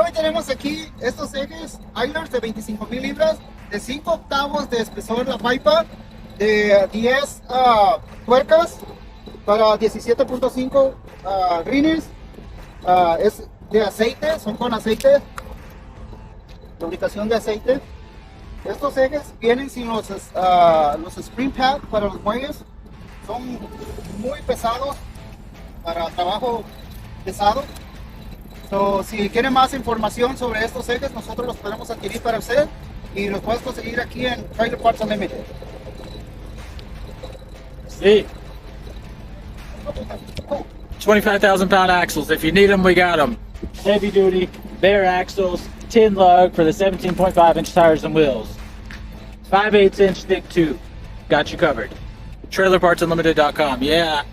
hoy tenemos aquí estos ejes Eilers de 25,000 libras, de 5 octavos de espesor la pipa, de 10 tuercas para 17.5 rines. Es de aceite, son con aceite, lubricación de aceite. Estos ejes vienen sin los spring pad para los muelles, son muy pesados para trabajo pesado. So, si quieren más información sobre estos ejes, nosotros los podemos adquirir para usted y los puedes conseguir aquí en Trailer Parts Unlimited. Sí. 25,000 pound axles. If you need them, we got them. Heavy duty, bare axles, 10 lug for the 17.5 inch tires and wheels. 5/8 inch thick tube. Got you covered. TrailerPartsUnlimited.com. Yeah.